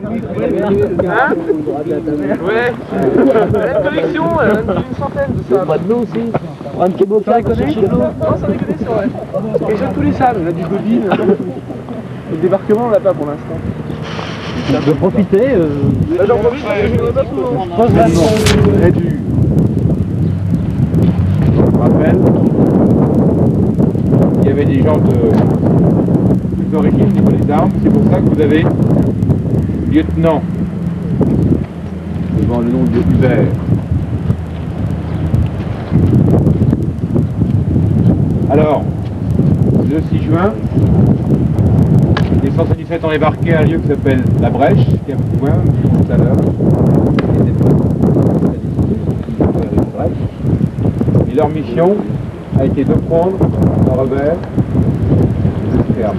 Hein? Ouais. Une collection, une centaine de sables. Pas de l'eau aussi. Un petit bocal pour chercher de l'eau. Non, ça déconne, c'est vrai. Et j'aime tous les sables, on a du Godin. Le débarquement, on l'a pas pour l'instant. De profiter. J'en profite parce que je ne vois pas souvent. Je pose la Très dur. Je me rappelle, il y avait des gens de origines au niveau des armes, c'est pour ça que vous avez lieutenant devant le nom de Hubert. Alors, le 6 juin, les 177 ont débarqué à un lieu qui s'appelle La Brèche, qui est un peu loin, tout à l'heure. Et leur mission a été de prendre un rebelle et de le faire.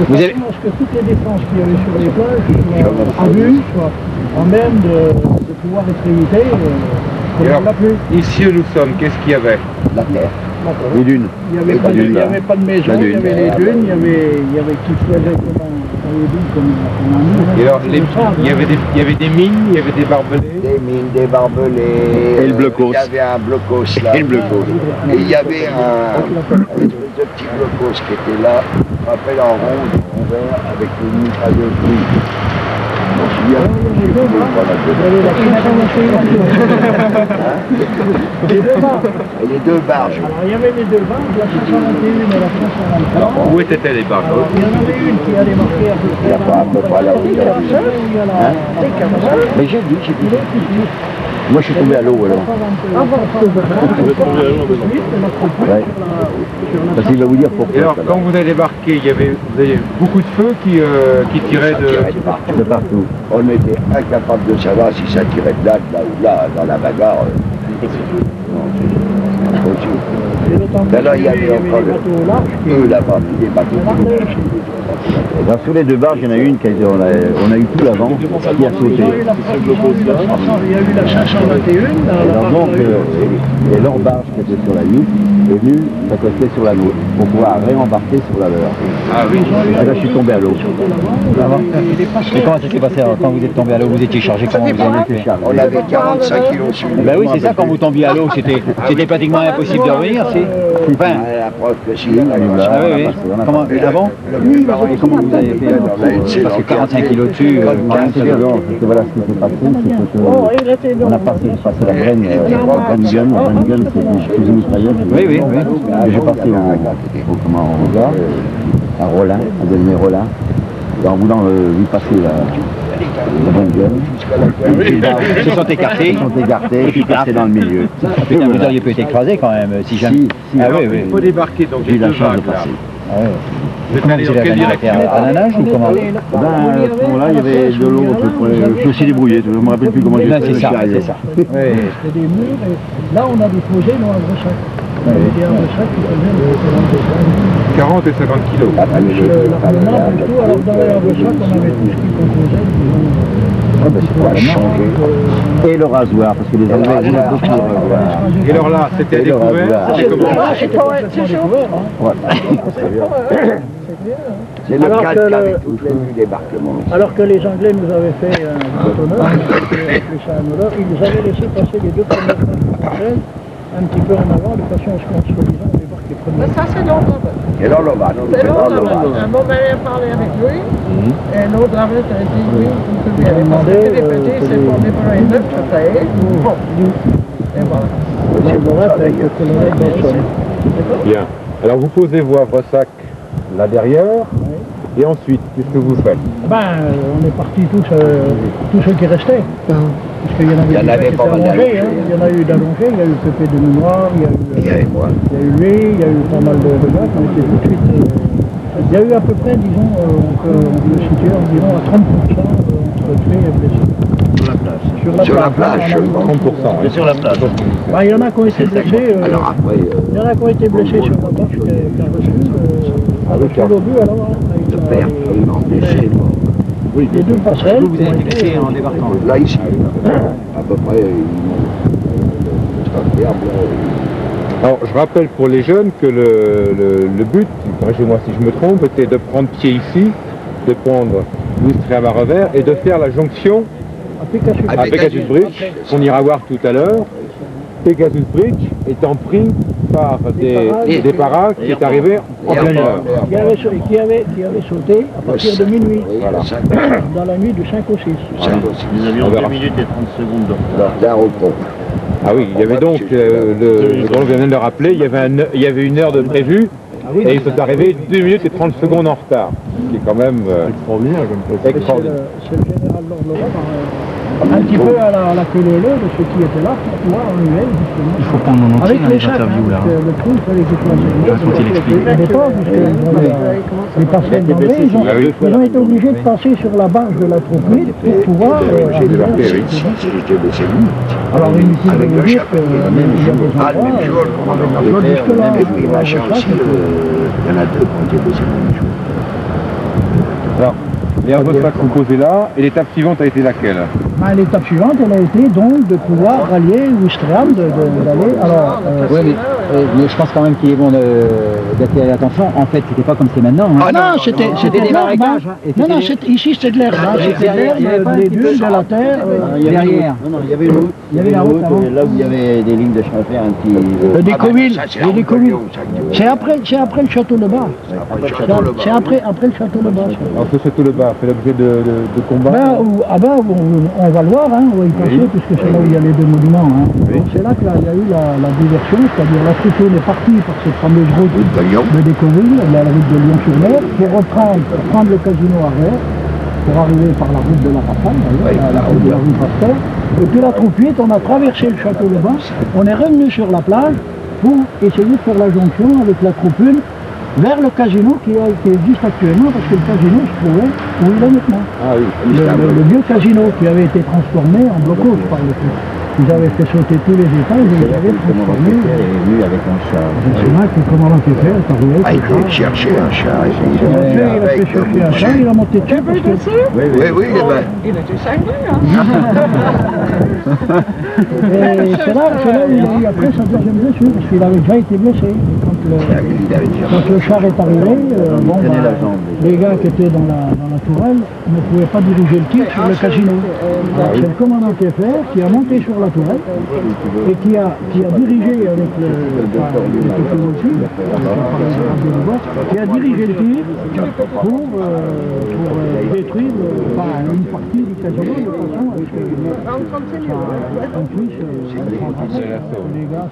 Vous avez... que toutes les défenses qu'il y avait sur les plages soient en vue, soit en même de pouvoir être évitées. Et alors, ici où nous sommes, qu'est-ce qu'il y avait? La terre. Les dunes. Il n'y avait, pas de maison, il y avait les dunes, il y avait qui faisait comme les dunes comme on a mis. Et alors, il y avait des mines, il y avait des barbelés. Des mines, des barbelés. Et le blocos. Il y avait un blocos là. Et le blocos. Et il y avait un petit blocos qui était là, je me rappelle en ronde, en vert, avec une mitrailleuse rouge. Je m'en souviens. Et les deux barges. Alors il y avait les deux barges, la 521 et la 523. Où étaient les barges? Il y en avait une qui allait marquer à peu près. Il n'y a pas à peu près là où il y a. Mais j'ai dit. Moi je suis tombé à l'eau alors. Ouais. Parce qu'il va vous dire pourquoi. Et alors, quand vous avez débarqué, vous avez beaucoup de feux qui tiraient de partout. On était incapable de savoir si ça tirait de là ou là, dans la bagarre. Là, il y avait encore eux là-bas, des bateaux. Alors, sur les deux barges, il y en a une on a eu tout l'avant qui a sauté. Il y a eu la 521. Alors donc, et leur barge qui était sur la nuque est venue s'accoster sur la nôtre pour pouvoir réembarquer sur la leur. Ah oui. Et là, je suis tombé à l'eau. Et comment ça s'est passé alors, quand vous êtes tombé à l'eau? Vous étiez chargé comment? Vous avez été chargé? On avait 45 kilos sur nous. Ben oui, c'est ça, quand vous tombiez à l'eau, c'était pratiquement impossible de revenir, c'est... Enfin... La preuve que si. Ah oui, oui. Comment, avant? Et comment vous avez fait alors? Parce que 45 kilos dessus... Voilà ce qui s'est passé, c'est qu'on a passé la graine gun, c'est une mitrailleuse. Oui, oui, oui. J'ai passé au regard, à Rollin, à Delmé Rollin, en voulant lui passer la bonne gueule. Ils se sont écartés, et puis passés dans le milieu. Putain, vous auriez pu être écrasé quand même, si jamais. Ah oui, oui. Il faut débarquer, donc J'ai eu la chance de passer. Ah ouais. Comment vous avez gagné à la nage ou comment? Ben, à ce moment-là, il y avait de l'eau, je me suis débrouillé, je ne me rappelle plus comment j'ai fait. C'est ça, c'est ça. C'était des murs, et là on a déposé nos Havrechac. Il y avait des Havrechac qui faisaient 40 et 50 kilos. alors dans les Havrechac, on avait tout ce qui composait, Et le rasoir, parce que les Anglais voulaient beaucoup le rasoir. Et alors là, c'était découvert. c'est chaud. C'est le cadre qui avait toutes les nuits débarquement. Alors que les Anglais nous avaient fait un grand honneur, ils avaient laissé passer les deux premières françaises un petit peu en avant, de façon à ce qu'on se disant on débarque les premiers. Ça, c'est dans Donovan. Et dans l'Ovan, C'est dans Donovan. Un moment, elle a parlé avec lui, et l'autre avait dit oui, vous pouvez aller. Parce que les petits, c'est pour déployer les œufs, ça fait. Bon. Et voilà. Bien. Alors vous posez vos Havresac là derrière. Et ensuite, qu'est-ce que vous faites? On est partis tous ceux qui restaient. Parce qu'il y en avait, qui étaient allongés, hein. Il y en a eu d'allongés, il y a eu Pépé de Mémoire, il y a eu lui, il y a eu pas mal de gars qui ont été tout de suite. Il y a eu à peu près, disons, on peut situer environ à 30% entre tués et blessés. Sur la plage, 30%. Sur la plage. Il y en a qui ont été blessés. Il y en a qui ont été blessés sur la plage qui a reçu. Sur l'obus, alors, avec les deux passerelles. Vous avez été blessé en débarquant. Là, ici, à peu près, Alors, je rappelle pour les jeunes que le but, corrigez-moi si je me trompe, était de prendre pied ici, de prendre l'Ouistreham à revers et de faire la jonction à Pegasus Bridge, qu'on ira voir tout à l'heure. Pegasus Bridge étant pris par des parages qui est arrivé en pleine heure. Qui avait sauté à partir de minuit, dans la nuit du 5 au 6. Nous avions 2 minutes et 30 secondes de d'un repos. Ah oui, il y avait donc, le drone vient de le rappeler, il y avait une heure de prévu, et ils sont arrivés 2 minutes et 30 secondes en retard. Ce qui est quand même extraordinaire. C'est le général Lord Laurent, un petit peu à la queue leu de ceux qui étaient là pour pouvoir enlever justement. Il faut prendre mon entier Avec dans les les chacs, interviews là. le trou, il fallait que Quand il explique. les passerelles d'anglais, ils ont été obligés de passer sur la base de la troupe pour pouvoir alors inutile de vous dire qu'il y a des endroits, jusque-là, il y en a deux qui ont été blessés le même jour. Alors, les obstacles sont posés là, et l'étape suivante a été laquelle? L'étape suivante, elle a été donc de pouvoir rallier Ouistreham, d'aller. Alors, Oui, mais je pense quand même qu'il est bon d'attirer l'attention. En fait, c'était pas comme c'est maintenant. Hein. non, c'était des de l'herbe. marécages. Non, ici c'était de l'herbe. C'était de l'herbe, des dunes, de la terre. Derrière. Non, il y avait une route. Il y avait la route avant. Là où il y avait des lignes de chemin de fer, un petit... Des Covils. Des Covils. C'est après le château de Bas. C'est après le château de Bas. Alors ce château-le-bas fait l'objet de combats? On va le voir, hein, on va y passer, puisque c'est là où il y a les deux monuments. Hein. Donc c'est là qu'il y a eu la diversion, c'est-à-dire la troupe est partie par cette fameuse route de Décoville, la route de Lyon-sur-Mer, pour prendre le casino à Revers, pour arriver par la route de la Rafale, la route de la rue Pasteur. Et puis la troupe 8, on a traversé le château de Bas, on est revenu sur la plage pour essayer de faire la jonction avec la troupe 1 vers le casino qui existe actuellement, parce que le casino se trouvait où il est maintenant. Ah oui. Le vieux casino qui avait été transformé en blocos par le coup. Ils avaient fait sauter tous les étages et ils avaient transformé. Il est venu avec un char. C'est là que le commandant Keffer est arrivé. Il a cherché un chat. Il a fait chercher un chat, il a monté dessus parce que... Oui, Il était cinglé, hein. Et c'est là où il a eu après sa deuxième blessure, parce qu'il avait déjà été blessé. Quand le char est arrivé, les gars qui étaient dans la tourelle ne pouvaient pas diriger le tir sur le casino. C'est le commandant Keffer qui a monté sur la tourelle et qui a dirigé avec qui a dirigé le tir pour détruire une partie du casino de façon à ce qu'on puisse les gars.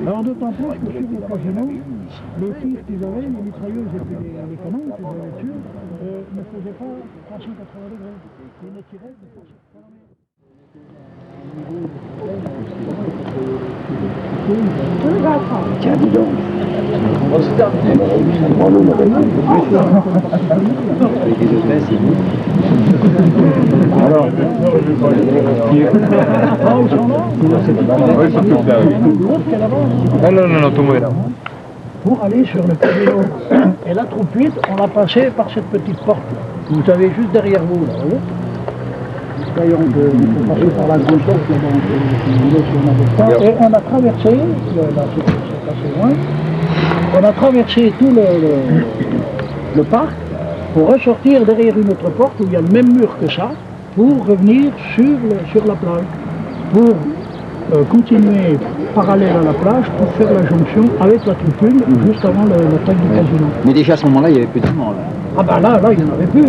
Alors d'autant plus que sur le casino, les tirs qu'ils avaient, les mitrailleuses et puis les canons qu'ils avaient dessus, ne faisaient pas 380 degrés. Ils ne tiraient que 380 degrés. Tiens, dis donc. Alors, non, tout le monde est là. Pour aller sur le casino. Et la troupe 8, on a passé par cette petite porte. Vous avez juste derrière vous, là, vous voyez. D'ailleurs, on peut passer par la grande porte, là-bas, et on a traversé, là c'est assez loin, on a traversé tout le parc pour ressortir derrière une autre porte où il y a le même mur que ça, pour revenir sur la plage, pour continuer parallèle à la plage pour faire la jonction avec la troupe 1 juste avant l'attaque du casino. Mais déjà à ce moment-là, il y avait plus de monde là. Ah bah là, il n'y en avait plus, hein.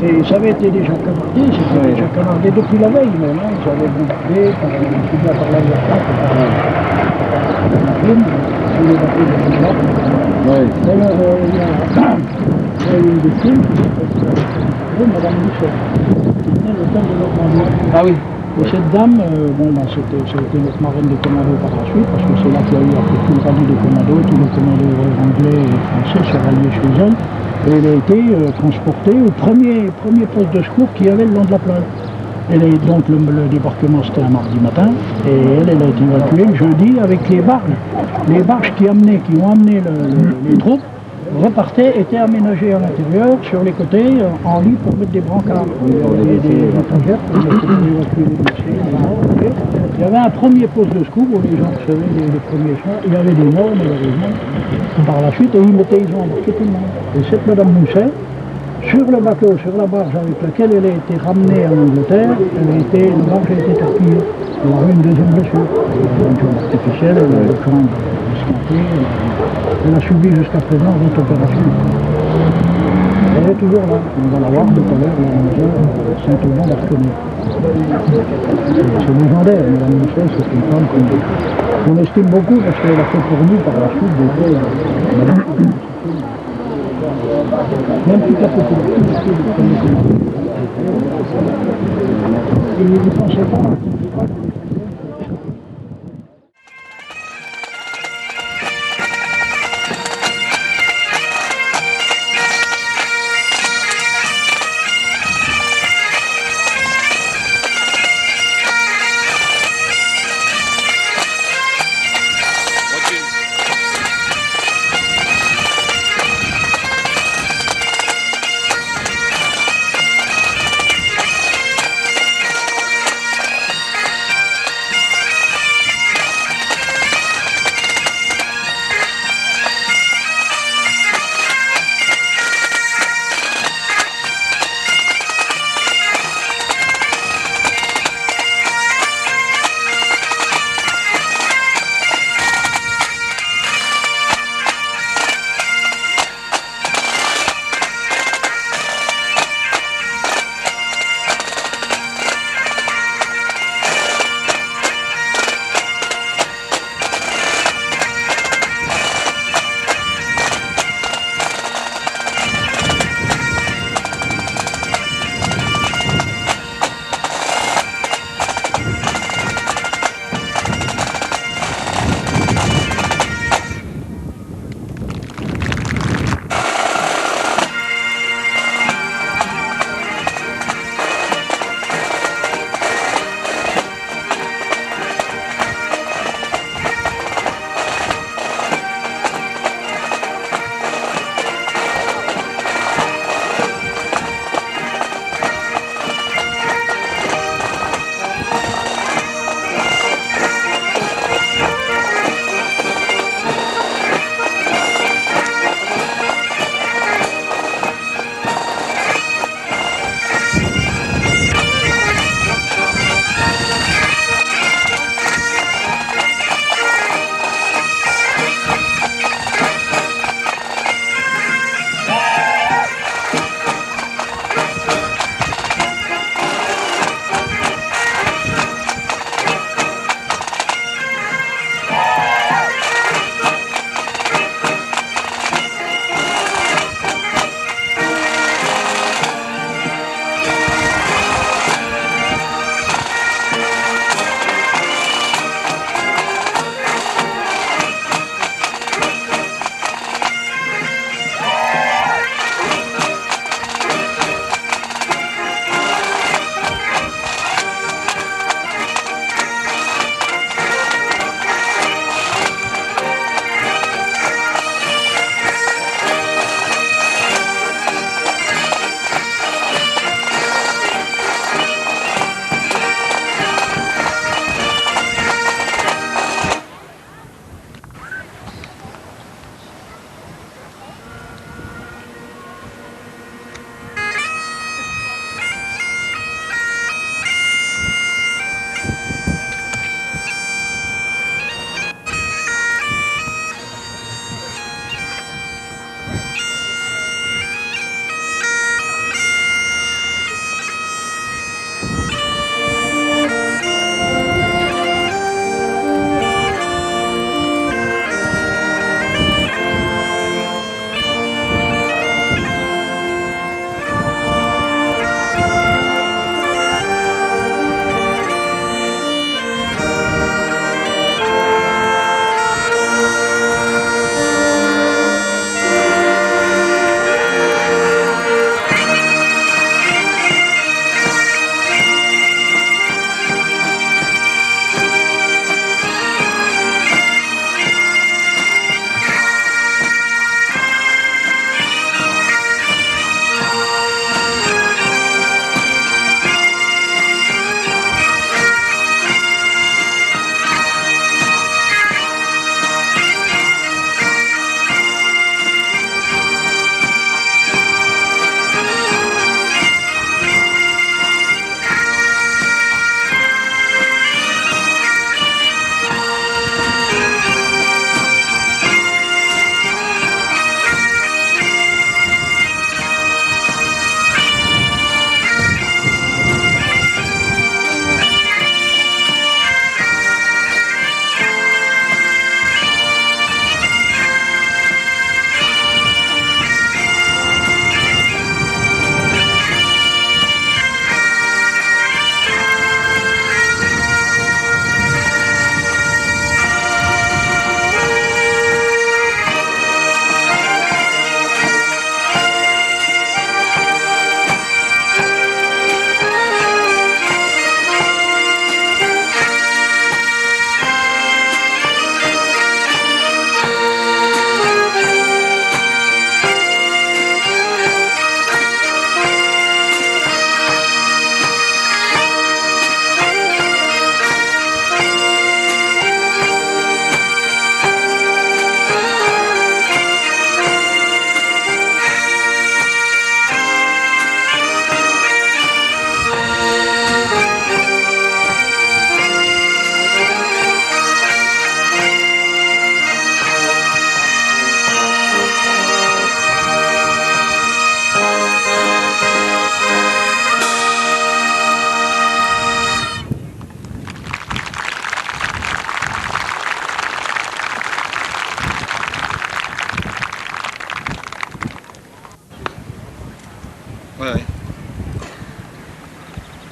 Ils avaient été déjà canardés, c'était déjà canardé depuis la veille même, hein. Ils avaient bombardé, aussi bien par l'aviation que par la marine, tous les bateaux de combat. D'ailleurs, a eu une victime qui s'appelle Madame Mousset, qui tenait l'hôtel de Normandie. Ah oui. Et cette dame, c'était notre marraine de commando par la suite, parce que c'est là qu'il y a eu après tout le rallye de commando, tous les commandos anglais et français se ralliaient chez elle. Et elle a été transportée au premier poste de secours qu'il y avait le long de la plage. Donc le débarquement c'était un mardi matin, et elle a été évacuée le jeudi avec les barges. Les barges qui ont amené les troupes repartaient, étaient aménagées à l'intérieur, sur les côtés, en lit pour mettre des brancards. Il y avait des étagères pour évacuer les blessés. Il y avait un premier poste de secours où les gens recevaient les premiers soins. Il y avait des morts malheureusement par la suite, et ils ont embarqué tout le monde. Et cette Madame Mousset, sur le bateau, sur la barge avec laquelle elle a été ramenée en Angleterre, la barge a été torpillée. Elle a eu une deuxième blessure. Une jambe artificielle, elle a le crâne esquinté. Elle a subi jusqu'à présent 20 opérations. Elle est toujours là. On va la voir tout à l'heure, la maison Saint-Aubin d'Arconnet. C'est légendaire, Madame Mousset, c'est une femme qu'on estime beaucoup parce qu'elle a fait pour nous par la suite des faits. Même toute la population. Et vous ne pensez pas.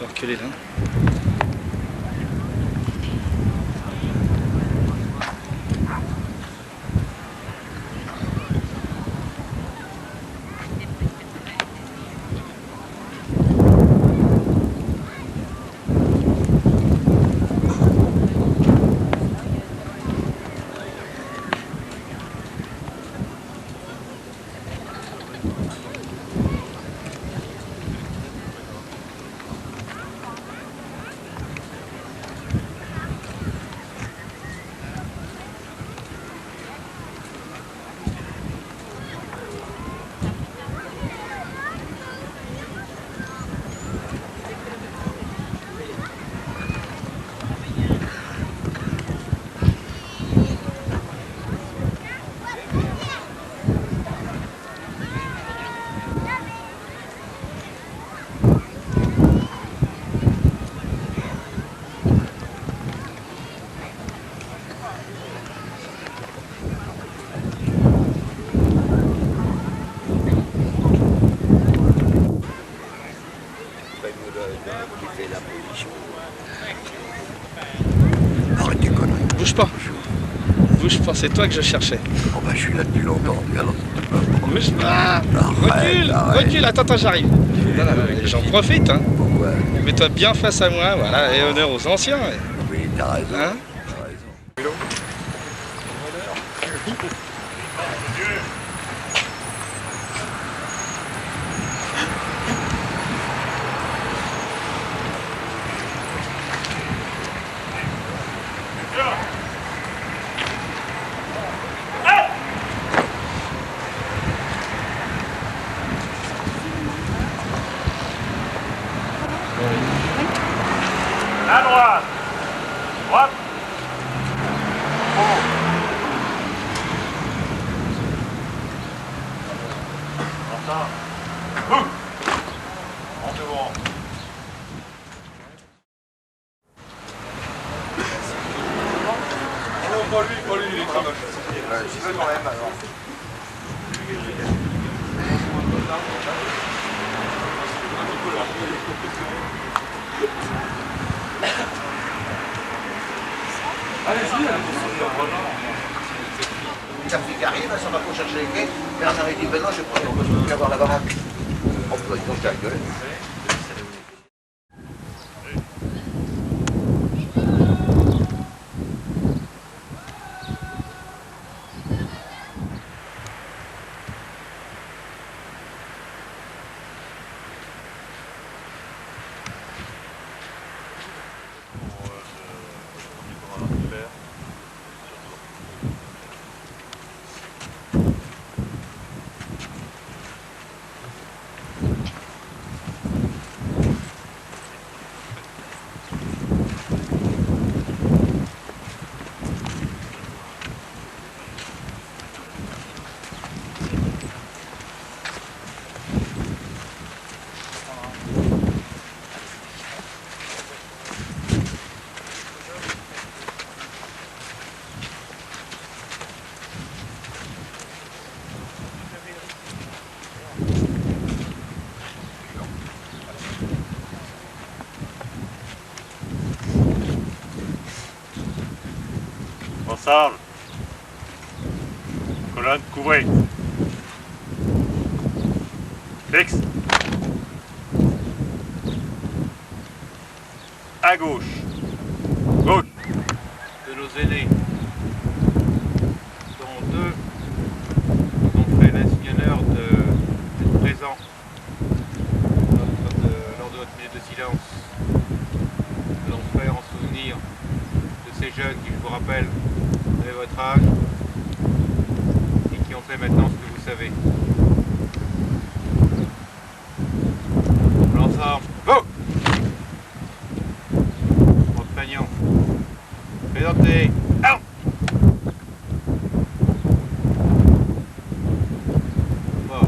peux reculer là. Bouge pas. Bouge pas, c'est toi que je cherchais. Oh bah je suis là depuis longtemps, alors Bouge pas. Recule, arrête. recule, attends, j'arrive. J'en profite, hein. Pourquoi? Mets-toi bien face à moi, voilà, et honneur aux anciens. Oui, t'as raison. Hein? T'as raison. À droite. Droite. En devant. Pas lui, il est très moche. Je veux quand même alors. L'Afrique arrive, ça va pour chercher les clés. Bernard a dit, ben non, je prends, on peut plus avoir la baraque. Oh, bah, donc t'as gueule. Ensemble. Colonne, couvrez. Fixe. À gauche. Gauche. De nos aînés, dont deux ont fait l'insigneur d'être présents lors de notre minute de silence. Nous allons faire en souvenir de ces jeunes qui, je vous rappelle, avaient votre âge et qui ont fait maintenant ce que vous savez. L'ensemble, go! Compagnon, présentez, allons! Bon.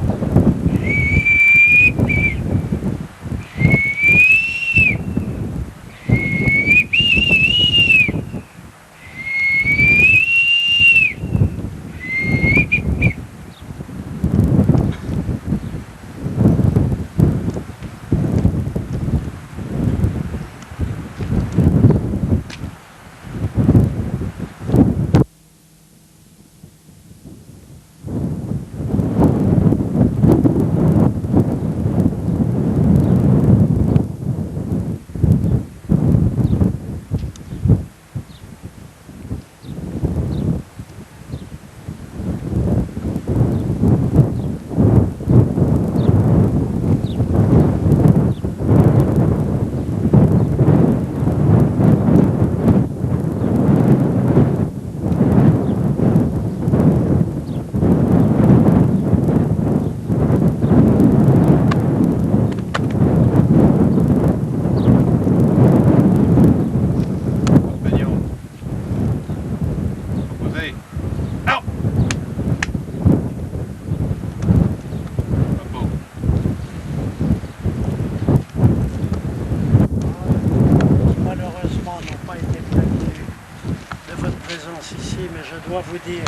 dois vous dire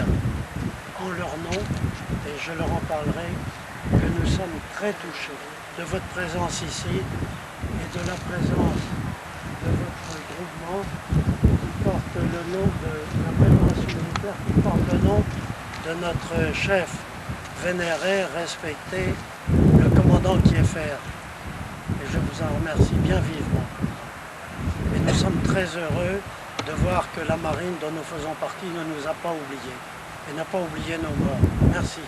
en leur nom, et je leur en parlerai, que nous sommes très touchés de votre présence ici et de la présence de votre groupement qui porte le nom de la préparation militaire, qui porte le nom de notre chef vénéré, respecté, le commandant Kieffer. Et je vous en remercie bien vivement. Et nous sommes très heureux de voir que la marine dont nous faisons partie ne nous a pas oubliés et n'a pas oublié nos morts. Merci.